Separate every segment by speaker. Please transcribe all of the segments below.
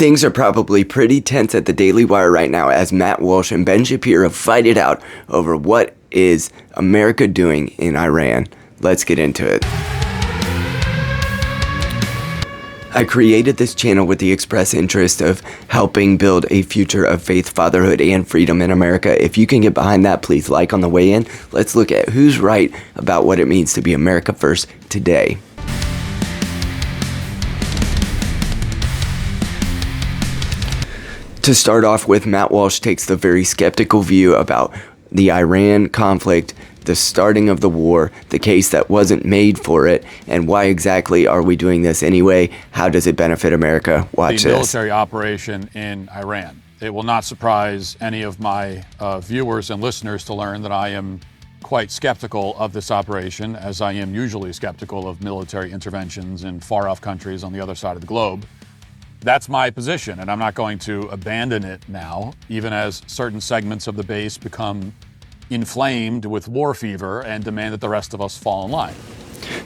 Speaker 1: Things are probably pretty tense at the Daily Wire right now as Matt Walsh and Ben Shapiro fight it out over what is America doing in Iran. Let's get into it. I created this channel with the express interest of helping build a future of faith, fatherhood, and freedom in America. If you can get behind that, please like on the way in. Let's look at who's right about what it means to be America first today. To start off with, Matt Walsh takes the very skeptical view about the Iran conflict, the starting of the war, the case that wasn't made for it, and why exactly are we doing this anyway? How does it benefit America? Watch this.
Speaker 2: The military operation in Iran. It will not surprise any of my viewers and listeners to learn that I am quite skeptical of this operation, as I am usually skeptical of military interventions in far-off countries on the other side of the globe. That's my position, and I'm not going to abandon it now, even as certain segments of the base become inflamed with war fever and demand that the rest of us fall in line.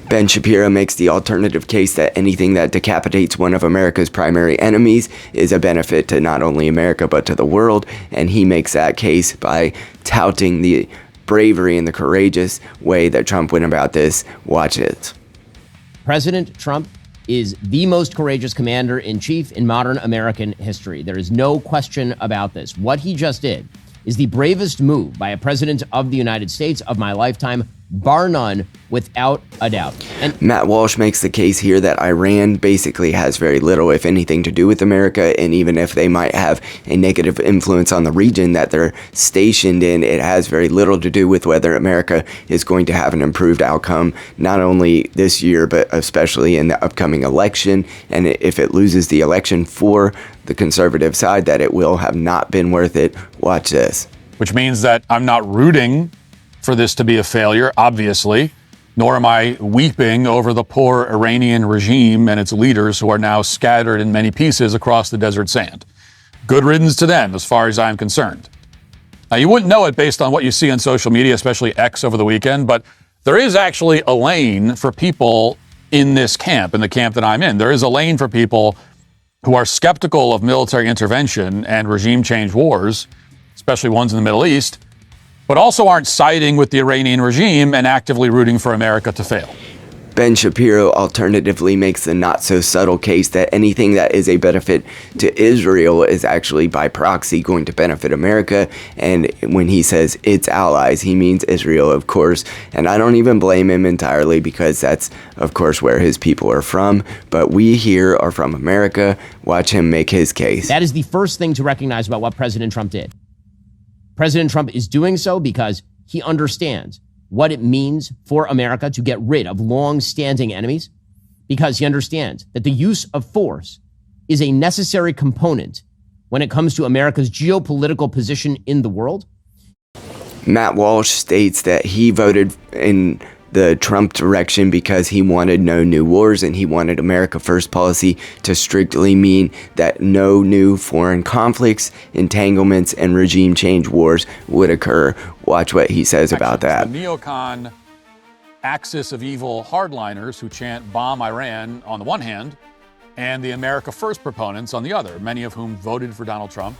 Speaker 1: Ben Shapiro makes the alternative case that anything that decapitates one of America's primary enemies is a benefit to not only America but to the world, and he makes that case by touting the bravery and the courageous way that Trump went about this. Watch it.
Speaker 3: President Trump is the most courageous commander-in-chief in modern American history. There is no question about this. What he just did is the bravest move by a president of the United States of my lifetime, bar none, without a doubt. And
Speaker 1: Matt Walsh makes the case here that Iran basically has very little, if anything, to do with America, and even if they might have a negative influence on the region that they're stationed in, it has very little to do with whether America is going to have an improved outcome, not only this year, but especially in the upcoming election. And if it loses the election for the conservative side, that it will have not been worth it. Watch this.
Speaker 2: Which means that I'm not rooting for this to be a failure, obviously, nor am I weeping over the poor Iranian regime and its leaders who are now scattered in many pieces across the desert sand. Good riddance to them, as far as I'm concerned. Now, you wouldn't know it based on what you see on social media, especially X over the weekend, but there is actually a lane for people in this camp, in the camp that I'm in. There is a lane for people who are skeptical of military intervention and regime change wars, especially ones in the Middle East, but also aren't siding with the Iranian regime and actively rooting for America to fail.
Speaker 1: Ben Shapiro alternatively makes the not-so-subtle case that anything that is a benefit to Israel is actually by proxy going to benefit America, and when he says its allies, he means Israel, of course, and I don't even blame him entirely because that's, of course, where his people are from, but we here are from America. Watch him make his case.
Speaker 3: that is the first thing to recognize about what President Trump did. President Trump is doing so because he understands what it means for America to get rid of long-standing enemies, because he understands that the use of force is a necessary component when it comes to America's geopolitical position in the world.
Speaker 1: Matt Walsh states that he voted in the Trump direction because he wanted no new wars and he wanted America First policy to strictly mean that no new foreign conflicts, entanglements, and regime change wars would occur. Watch what he says about that.
Speaker 2: The NeoCon axis of evil hardliners who chant bomb Iran on the one hand, and the America First proponents on the other, many of whom voted for Donald Trump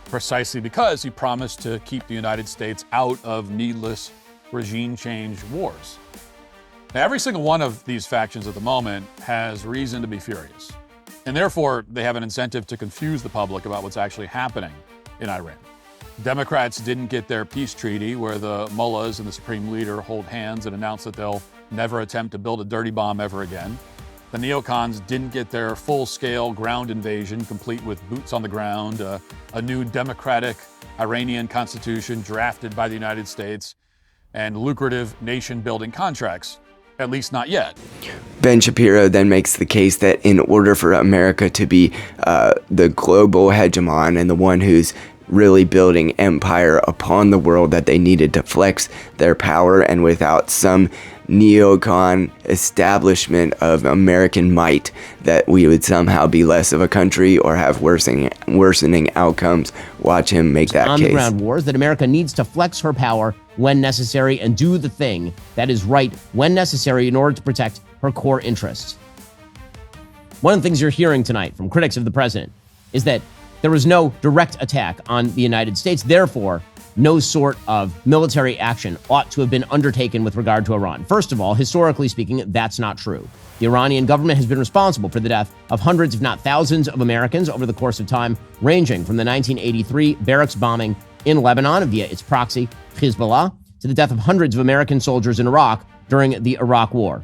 Speaker 2: precisely because he promised to keep the United States out of needless regime change wars. Now, every single one of these factions at the moment has reason to be furious, and therefore they have an incentive to confuse the public about what's actually happening in Iran. Democrats didn't get their peace treaty where the mullahs and the supreme leader hold hands and announce that they'll never attempt to build a dirty bomb ever again. The neocons didn't get their full-scale ground invasion, complete with boots on the ground, a new democratic Iranian constitution drafted by the United States, and lucrative nation-building contracts, at least not yet.
Speaker 1: Ben Shapiro then makes the case that in order for America to be the global hegemon and the one who's really building empire upon the world, that they needed to flex their power, and without some neocon establishment of American might, that we would somehow be less of a country or have worsening outcomes. Watch him make that case.
Speaker 3: On-the-ground wars, that America needs to flex her power when necessary and do the thing that is right when necessary in order to protect her core interests. One of the things you're hearing tonight from critics of the president is that there was no direct attack on the United States. Therefore, no sort of military action ought to have been undertaken with regard to Iran. First of all, historically speaking, that's not true. The Iranian government has been responsible for the death of hundreds, if not thousands, of Americans over the course of time, ranging from the 1983 barracks bombing in Lebanon via its proxy, Hezbollah, to the death of hundreds of American soldiers in Iraq during the Iraq War.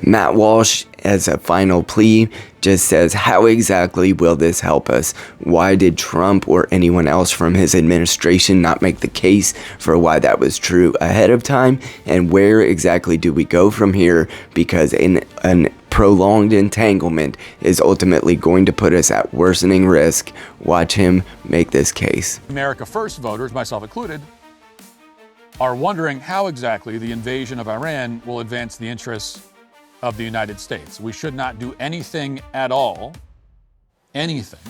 Speaker 1: Matt Walsh, as a final plea, just says, how exactly will this help us? Why did Trump or anyone else from his administration not make the case for why that was true ahead of time? And where exactly do we go from here? Because an prolonged entanglement is ultimately going to put us at worsening risk. Watch him make this case.
Speaker 2: America First voters, myself included, are wondering how exactly the invasion of Iran will advance the interests of the United States. We should not do anything at all, anything,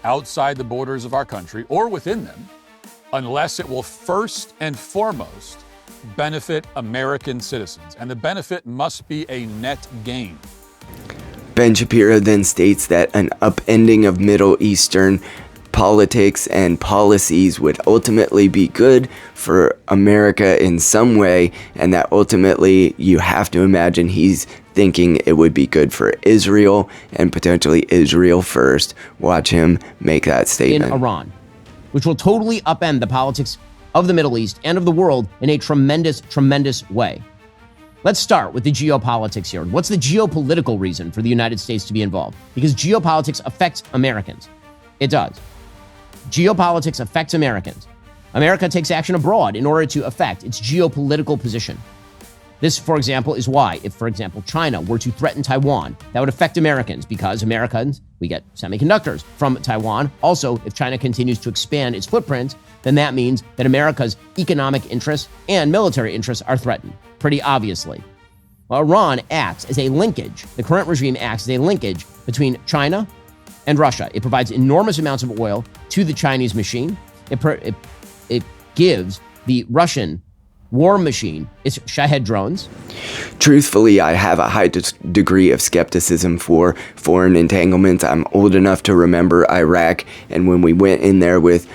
Speaker 2: outside the borders of our country or within them, unless it will first and foremost benefit American citizens. And the benefit must be a net gain.
Speaker 1: Ben Shapiro then states that an upending of Middle Eastern politics and policies would ultimately be good for America in some way, and that ultimately you have to imagine he's thinking it would be good for Israel and potentially Israel first. Watch him make that statement.
Speaker 3: In Iran, which will totally upend the politics of the Middle East and of the world in a tremendous, tremendous way. Let's start with the geopolitics here. What's the geopolitical reason for the United States to be involved? Because geopolitics affects Americans. It does. Geopolitics affects Americans. America takes action abroad in order to affect its geopolitical position. This, for example, is why, if, for example, China were to threaten Taiwan, that would affect Americans because Americans, we get semiconductors from Taiwan. Also, if China continues to expand its footprint, then that means that America's economic interests and military interests are threatened, pretty obviously. Well, Iran acts as a linkage. The current regime acts as a linkage between China and Russia. It provides enormous amounts of oil to the Chinese machine. It gives the Russian war machine its Shahed drones.
Speaker 1: Truthfully, I have a high degree of skepticism for foreign entanglements. I'm old enough to remember Iraq, and when we went in there with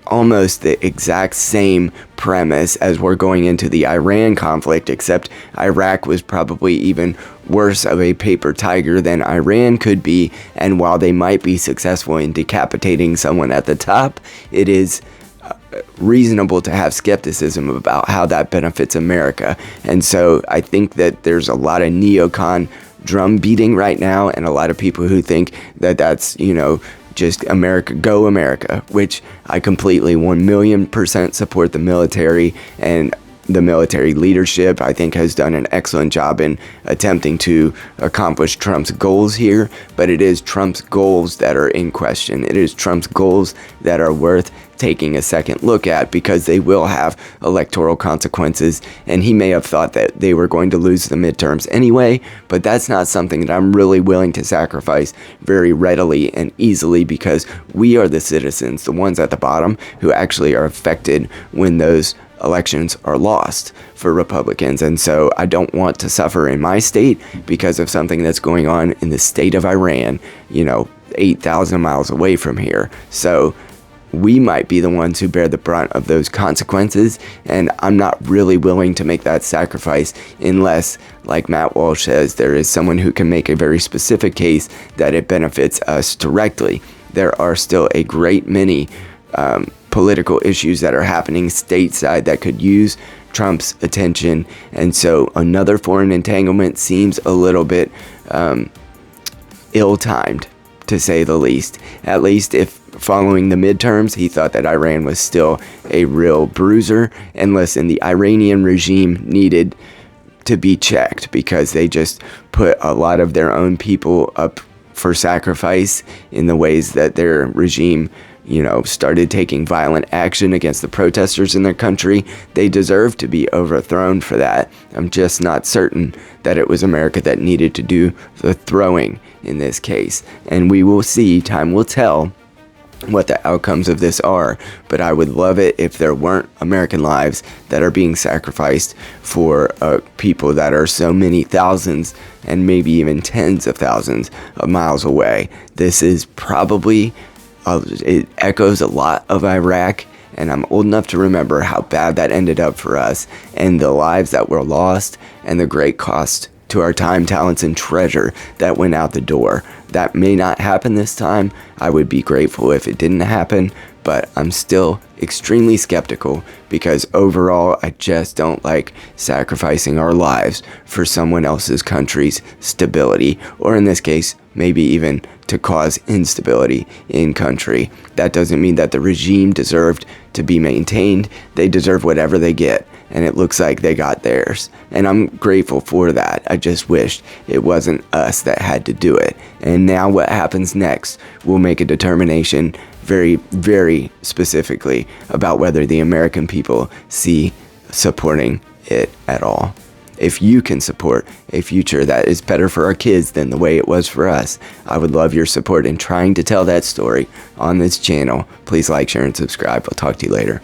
Speaker 1: almost the exact same premise as we're going into the Iran conflict, except Iraq was probably even worse of a paper tiger than Iran could be. And while they might be successful in decapitating someone at the top, it is reasonable to have skepticism about how that benefits America. And so I think that there's a lot of NeoCon drum beating right now, and a lot of people who think that that's, just America, go America, which I completely 1,000,000% support the military, and the military leadership, I think, has done an excellent job in attempting to accomplish Trump's goals here. But it is Trump's goals that are in question. It is Trump's goals that are worth taking a second look at, because they will have electoral consequences. And he may have thought that they were going to lose the midterms anyway, but that's not something that I'm really willing to sacrifice very readily and easily, because we are the citizens, the ones at the bottom, who actually are affected when those elections are lost for Republicans. And so I don't want to suffer in my state because of something that's going on in the state of Iran, 8,000 miles away from here. So we might be the ones who bear the brunt of those consequences, and I'm not really willing to make that sacrifice unless, like Matt Walsh says, there is someone who can make a very specific case that it benefits us directly. There are still a great many political issues that are happening stateside that could use Trump's attention, and so another foreign entanglement seems a little bit ill-timed, to say the least. At least if following the midterms, he thought that Iran was still a real bruiser. And listen, the Iranian regime needed to be checked because they just put a lot of their own people up for sacrifice in the ways that their regime started taking violent action against the protesters in their country. They deserve to be overthrown for that. I'm just not certain that it was America that needed to do the throwing in this case. And we will see, time will tell, what the outcomes of this are, but I would love it if there weren't American lives that are being sacrificed for people that are so many thousands and maybe even tens of thousands of miles away. This is probably, it echoes a lot of Iraq, and I'm old enough to remember how bad that ended up for us, and the lives that were lost, and the great cost to our time, talents, and treasure that went out the door. That may not happen this time. I would be grateful if it didn't happen, but I'm still extremely skeptical because overall I just don't like sacrificing our lives for someone else's country's stability, or in this case, maybe even to cause instability in country. That doesn't mean that the regime deserved to be maintained. They deserve whatever they get, and it looks like they got theirs. And I'm grateful for that. I just wished it wasn't us that had to do it. And now what happens next will make a determination very, very specifically about whether the American people see supporting it at all. If you can support a future that is better for our kids than the way it was for us, I would love your support in trying to tell that story on this channel. Please like, share, and subscribe. I'll talk to you later.